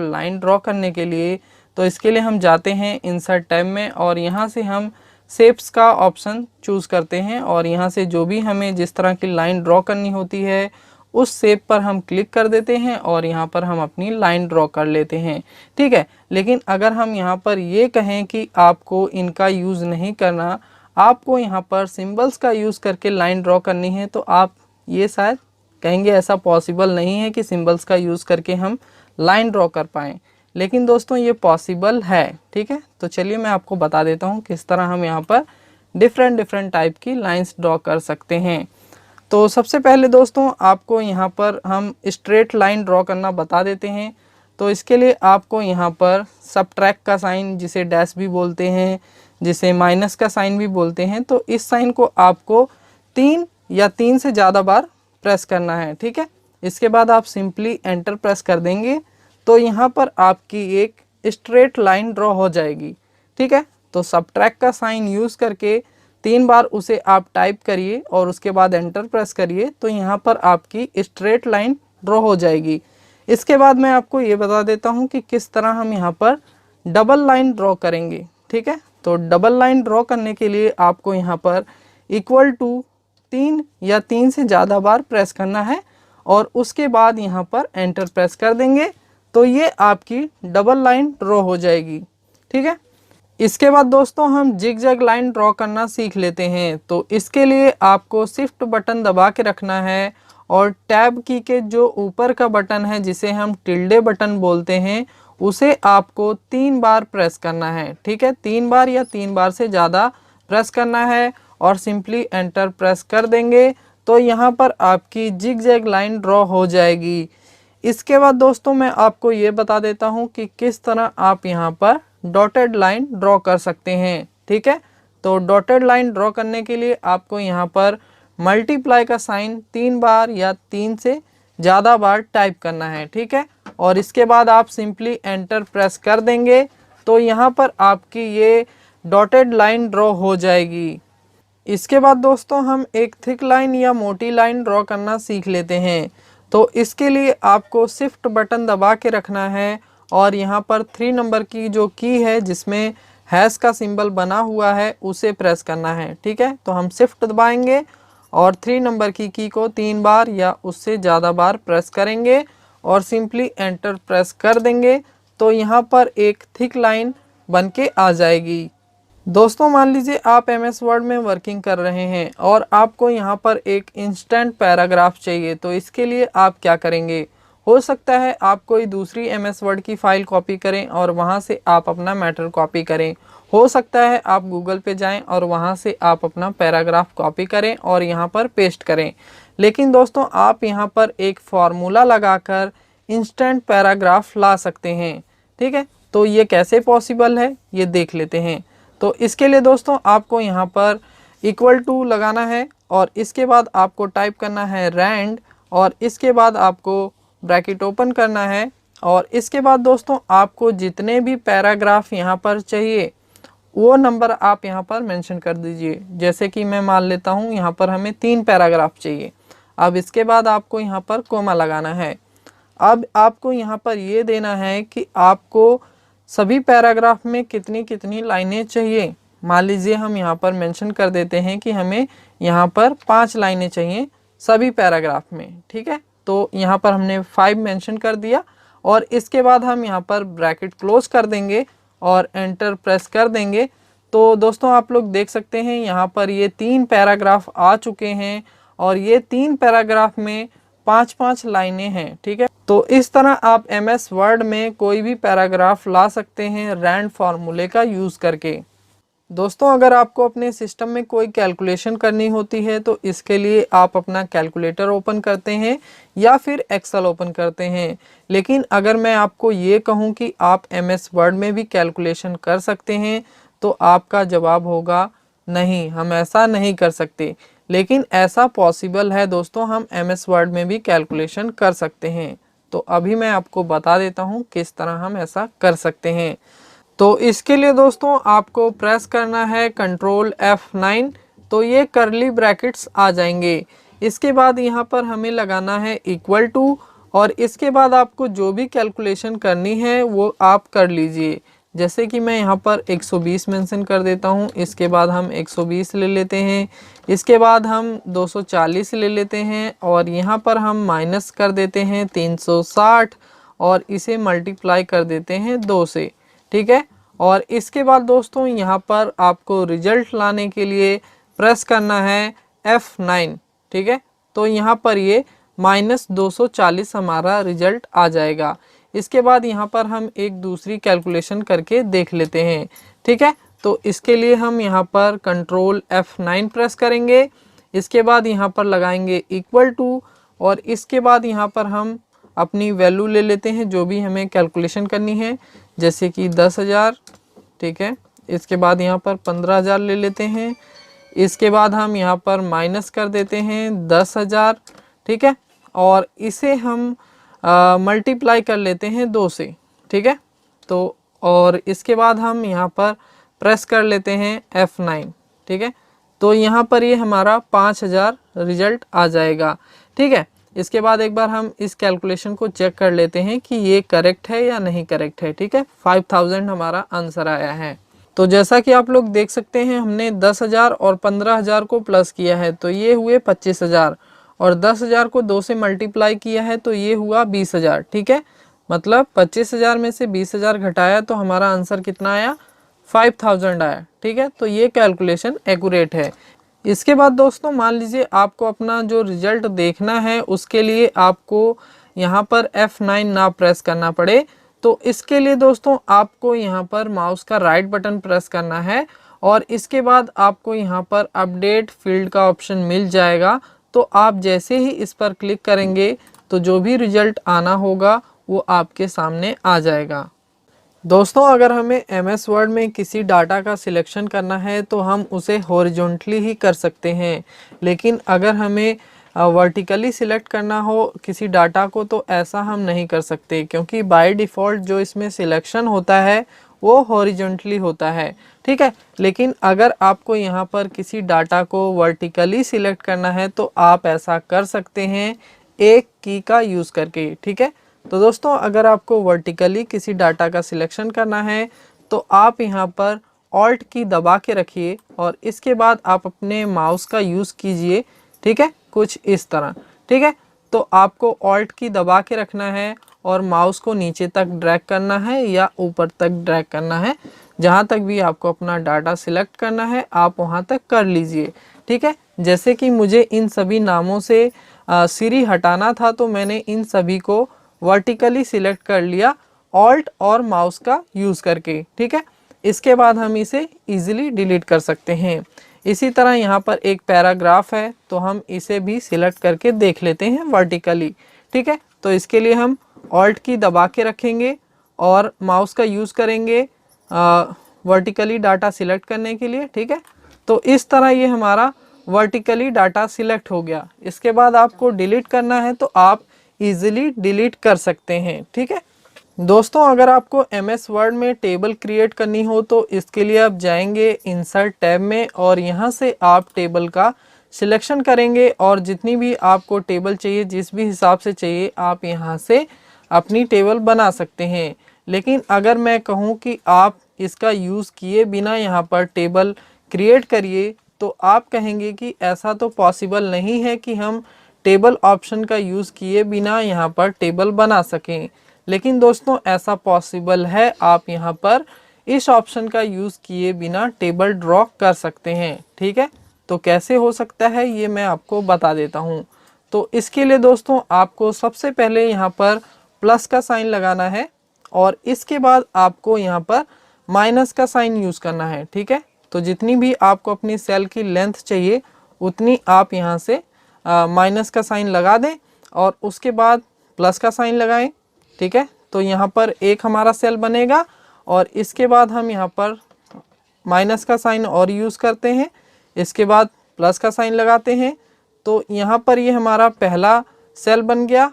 Line draw करने के लिए, तो इसके लिए हम जाते हैं इंसर्ट टैब में और यहाँ से हम शेप्स का ऑप्शन चूज़ करते हैं और यहाँ से जो भी हमें जिस तरह की लाइन ड्रॉ करनी होती है उस शेप पर हम क्लिक कर देते हैं और यहाँ पर हम अपनी लाइन ड्रॉ कर लेते हैं। ठीक है, लेकिन अगर हम यहाँ पर ये कहें कि आपको इनका यूज़ नहीं करना, आपको यहाँ पर सिंबल्स का यूज़ करके लाइन ड्रॉ करनी है, तो आप ये शायद कहेंगे ऐसा पॉसिबल नहीं है कि सिंबल्स का यूज़ करके हम लाइन ड्रॉ कर पाएँ, लेकिन दोस्तों ये पॉसिबल है। ठीक है, तो चलिए मैं आपको बता देता हूँ किस तरह हम यहाँ पर डिफरेंट टाइप की लाइंस ड्रॉ कर सकते हैं। तो सबसे पहले दोस्तों आपको यहाँ पर हम स्ट्रेट लाइन ड्रॉ करना बता देते हैं। तो इसके लिए आपको यहाँ पर सबट्रैक्ट का साइन, जिसे डैश भी बोलते हैं, जिसे माइनस का साइन भी बोलते हैं, तो इस साइन को आपको 3 या 3 से ज़्यादा बार प्रेस करना है। ठीक है, इसके बाद आप सिंपली एंटर प्रेस कर देंगे तो यहाँ पर आपकी एक स्ट्रेट लाइन ड्रॉ हो जाएगी। ठीक है, तो सबट्रैक्ट का साइन यूज़ करके 3 बार उसे आप टाइप करिए और उसके बाद एंटर प्रेस करिए, तो यहाँ पर आपकी स्ट्रेट लाइन ड्रॉ हो जाएगी। इसके बाद मैं आपको ये बता देता हूँ कि किस तरह हम यहाँ पर डबल लाइन ड्रॉ करेंगे। ठीक है, तो डबल लाइन ड्रॉ करने के लिए आपको यहाँ पर इक्वल टू 3 या 3 से ज़्यादा बार प्रेस करना है और उसके बाद यहाँ पर एंटर प्रेस कर देंगे, तो ये आपकी डबल लाइन ड्रॉ हो जाएगी। ठीक है, इसके बाद दोस्तों हम जिग-जैग लाइन ड्रॉ करना सीख लेते हैं। तो इसके लिए आपको शिफ्ट बटन दबा के रखना है और टैब की के जो ऊपर का बटन है, जिसे हम टिल्डे बटन बोलते हैं, उसे आपको 3 बार प्रेस करना है। ठीक है, 3 बार या 3 बार से ज़्यादा प्रेस करना है और सिंपली एंटर प्रेस कर देंगे, तो यहाँ पर आपकी जिग-जैग लाइन ड्रॉ हो जाएगी। इसके बाद दोस्तों मैं आपको ये बता देता हूँ कि किस तरह आप यहाँ पर डॉटेड लाइन ड्रॉ कर सकते हैं। ठीक है, तो डॉटेड लाइन ड्रॉ करने के लिए आपको यहाँ पर मल्टीप्लाई का साइन 3 बार या 3 से ज़्यादा बार टाइप करना है। ठीक है, और इसके बाद आप सिंपली एंटर प्रेस कर देंगे, तो यहाँ पर आपकी ये डॉटेड लाइन ड्रॉ हो जाएगी। इसके बाद दोस्तों हम एक थिक लाइन या मोटी लाइन ड्रॉ करना सीख लेते हैं। तो इसके लिए आपको शिफ्ट बटन दबा के रखना है और यहाँ पर 3 नंबर की जो की है जिसमें हैश का सिंबल बना हुआ है उसे प्रेस करना है। ठीक है, तो हम शिफ्ट दबाएंगे और 3 नंबर की को 3 बार या उससे ज़्यादा बार प्रेस करेंगे और सिंपली एंटर प्रेस कर देंगे, तो यहाँ पर एक थिक लाइन बन के आ जाएगी। दोस्तों मान लीजिए आप MS वर्ड में वर्किंग कर रहे हैं और आपको यहाँ पर एक इंस्टेंट पैराग्राफ चाहिए, तो इसके लिए आप क्या करेंगे, हो सकता है आप कोई दूसरी MS वर्ड की फ़ाइल कॉपी करें और वहाँ से आप अपना मैटर कॉपी करें, हो सकता है आप गूगल पे जाएं और वहाँ से आप अपना पैराग्राफ कॉपी करें और यहाँ पर पेस्ट करें। लेकिन दोस्तों आप यहाँ पर एक फार्मूला लगाकर इंस्टेंट पैराग्राफ ला सकते हैं। ठीक है, तो ये कैसे पॉसिबल है ये देख लेते हैं। तो इसके लिए दोस्तों आपको यहाँ पर इक्वल टू लगाना है और इसके बाद आपको टाइप करना है रैंड और इसके बाद आपको ब्रैकेट ओपन करना है और इसके बाद दोस्तों आपको जितने भी पैराग्राफ यहाँ पर चाहिए वो नंबर आप यहाँ पर मेंशन कर दीजिए। जैसे कि मैं मान लेता हूँ यहाँ पर हमें 3 पैराग्राफ चाहिए। अब इसके बाद आपको यहाँ पर कोमा लगाना है। अब आपको यहाँ पर ये देना है कि आपको सभी पैराग्राफ में कितनी कितनी लाइनें चाहिए। मान लीजिए हम यहाँ पर मेंशन कर देते हैं कि हमें यहाँ पर 5 लाइनें चाहिए सभी पैराग्राफ में। ठीक है, तो यहाँ पर हमने 5 मेंशन कर दिया और इसके बाद हम यहाँ पर ब्रैकेट क्लोज कर देंगे और एंटर प्रेस कर देंगे। तो दोस्तों आप लोग देख सकते हैं यहाँ पर ये 3 पैराग्राफ आ चुके हैं और ये 3 पैराग्राफ में 5-5 लाइनें हैं। ठीक है, तो इस तरह आप MS वर्ड में कोई भी पैराग्राफ ला सकते हैं रैंड फार्मूले का यूज़ करके। दोस्तों अगर आपको अपने सिस्टम में कोई कैलकुलेशन करनी होती है तो इसके लिए आप अपना कैलकुलेटर ओपन करते हैं या फिर एक्सेल ओपन करते हैं। लेकिन अगर मैं आपको ये कहूँ कि आप MS वर्ड में भी कैलकुलेशन कर सकते हैं तो आपका जवाब होगा नहीं, हम ऐसा नहीं कर सकते। लेकिन ऐसा पॉसिबल है दोस्तों, हम MS वर्ड में भी कैलकुलेशन कर सकते हैं। तो अभी मैं आपको बता देता हूँ किस तरह हम ऐसा कर सकते हैं। तो इसके लिए दोस्तों आपको प्रेस करना है कंट्रोल F9, तो ये करली ब्रैकेट्स आ जाएंगे। इसके बाद यहाँ पर हमें लगाना है इक्वल टू और इसके बाद आपको जो भी कैलकुलेशन करनी है वो आप कर लीजिए। जैसे कि मैं यहाँ पर 120 मेंशन कर देता हूँ, इसके बाद हम 120 ले लेते हैं, इसके बाद हम 240 ले लेते हैं और यहाँ पर हम माइनस कर देते हैं 360 और इसे मल्टीप्लाई कर देते हैं 2 से, ठीक है। और इसके बाद दोस्तों यहाँ पर आपको रिजल्ट लाने के लिए प्रेस करना है F9, ठीक है। तो यहाँ पर ये -240 हमारा रिजल्ट आ जाएगा। इसके बाद यहाँ पर हम एक दूसरी कैलकुलेशन करके देख लेते हैं, ठीक है। तो इसके लिए हम यहाँ पर कंट्रोल F9 प्रेस करेंगे, इसके बाद यहाँ पर लगाएंगे इक्वल टू और इसके बाद यहाँ पर हम अपनी वैल्यू ले लेते हैं जो भी हमें कैलकुलेशन करनी है, जैसे कि 10,000, ठीक है। इसके बाद यहाँ पर 15,000 ले लेते हैं, इसके बाद हम यहाँ पर माइनस कर देते हैं 10,000, ठीक है। और इसे हम मल्टीप्लाई कर लेते हैं 2 से, ठीक है। तो और इसके बाद हम यहाँ पर प्रेस कर लेते हैं F9, ठीक है। तो यहाँ पर ये हमारा 5,000 रिजल्ट आ जाएगा, ठीक है। इसके बाद एक बार हम इस कैलकुलेशन को चेक कर लेते हैं कि ये करेक्ट है या नहीं करेक्ट है, ठीक है। 5,000 हमारा आंसर आया है। तो जैसा कि आप लोग देख सकते हैं हमने 10,000 और 15,000 को प्लस किया है तो ये हुए 25,000 और 10,000 को 2 से मल्टीप्लाई किया है तो ये हुआ 20,000, ठीक है। मतलब 25,000 में से 20,000 घटाया तो हमारा आंसर कितना आया, 5,000 आया, ठीक है। तो ये कैलकुलेशन एक्यूरेट है। इसके बाद दोस्तों मान लीजिए आपको अपना जो रिजल्ट देखना है उसके लिए आपको यहाँ पर F9 ना प्रेस करना पड़े, तो इसके लिए दोस्तों आपको यहाँ पर माउस का राइट बटन प्रेस करना है और इसके बाद आपको यहाँ पर अपडेट फील्ड का ऑप्शन मिल जाएगा। तो आप जैसे ही इस पर क्लिक करेंगे तो जो भी रिजल्ट आना होगा वो आपके सामने आ जाएगा। दोस्तों अगर हमें MS वर्ड में किसी डाटा का सिलेक्शन करना है तो हम उसे हॉरिजॉन्टली ही कर सकते हैं, लेकिन अगर हमें वर्टिकली सिलेक्ट करना हो किसी डाटा को तो ऐसा हम नहीं कर सकते, क्योंकि बाय डिफ़ॉल्ट जो इसमें सिलेक्शन होता है वो हॉरिजॉन्टली होता है, ठीक है। लेकिन अगर आपको यहाँ पर किसी डाटा को वर्टिकली सिलेक्ट करना है तो आप ऐसा कर सकते हैं एक की का यूज़ करके, ठीक है। तो दोस्तों अगर आपको वर्टिकली किसी डाटा का सिलेक्शन करना है तो आप यहाँ पर ऑल्ट की दबा के रखिए और इसके बाद आप अपने माउस का यूज़ कीजिए, ठीक है, कुछ इस तरह, ठीक है। तो आपको ऑल्ट की दबा के रखना है और माउस को नीचे तक ड्रैग करना है या ऊपर तक ड्रैग करना है, जहाँ तक भी आपको अपना डाटा सिलेक्ट करना है आप वहाँ तक कर लीजिए, ठीक है। जैसे कि मुझे इन सभी नामों से सीरी हटाना था तो मैंने इन सभी को वर्टिकली सिलेक्ट कर लिया ऑल्ट और माउस का यूज़ करके, ठीक है। इसके बाद हम इसे इजीली डिलीट कर सकते हैं। इसी तरह यहाँ पर एक पैराग्राफ है तो हम इसे भी सिलेक्ट करके देख लेते हैं वर्टिकली, ठीक है। तो इसके लिए हम ऑल्ट की दबा के रखेंगे और माउस का यूज़ करेंगे वर्टिकली डाटा सिलेक्ट करने के लिए, ठीक है। तो इस तरह ये हमारा वर्टिकली डाटा सिलेक्ट हो गया। इसके बाद आपको डिलीट करना है तो आप इजीली डिलीट कर सकते हैं, ठीक है। दोस्तों अगर आपको MS वर्ड में टेबल क्रिएट करनी हो तो इसके लिए आप जाएंगे इंसर्ट टैब में और यहाँ से आप टेबल का सिलेक्शन करेंगे और जितनी भी आपको टेबल चाहिए जिस भी हिसाब से चाहिए आप यहाँ से अपनी टेबल बना सकते हैं। लेकिन अगर मैं कहूँ कि आप इसका यूज़ किए बिना यहाँ पर टेबल क्रिएट करिए तो आप कहेंगे कि ऐसा तो पॉसिबल नहीं है कि हम टेबल ऑप्शन का यूज़ किए बिना यहाँ पर टेबल बना सकें। लेकिन दोस्तों ऐसा पॉसिबल है, आप यहाँ पर इस ऑप्शन का यूज़ किए बिना टेबल ड्रॉ कर सकते हैं, ठीक है। तो कैसे हो सकता है ये मैं आपको बता देता हूँ। तो इसके लिए दोस्तों आपको सबसे पहले यहाँ पर प्लस का साइन लगाना है और इसके बाद आपको यहाँ पर माइनस का साइन यूज़ करना है, ठीक है। तो जितनी भी आपको अपनी सेल की लेंथ चाहिए उतनी आप यहाँ से माइनस का साइन लगा दें और उसके बाद प्लस का साइन लगाएं, ठीक है। तो यहाँ पर एक हमारा सेल बनेगा और इसके बाद हम यहाँ पर माइनस का साइन और यूज़ करते हैं, इसके बाद प्लस का साइन लगाते हैं। तो यहाँ पर ये हमारा पहला सेल बन गया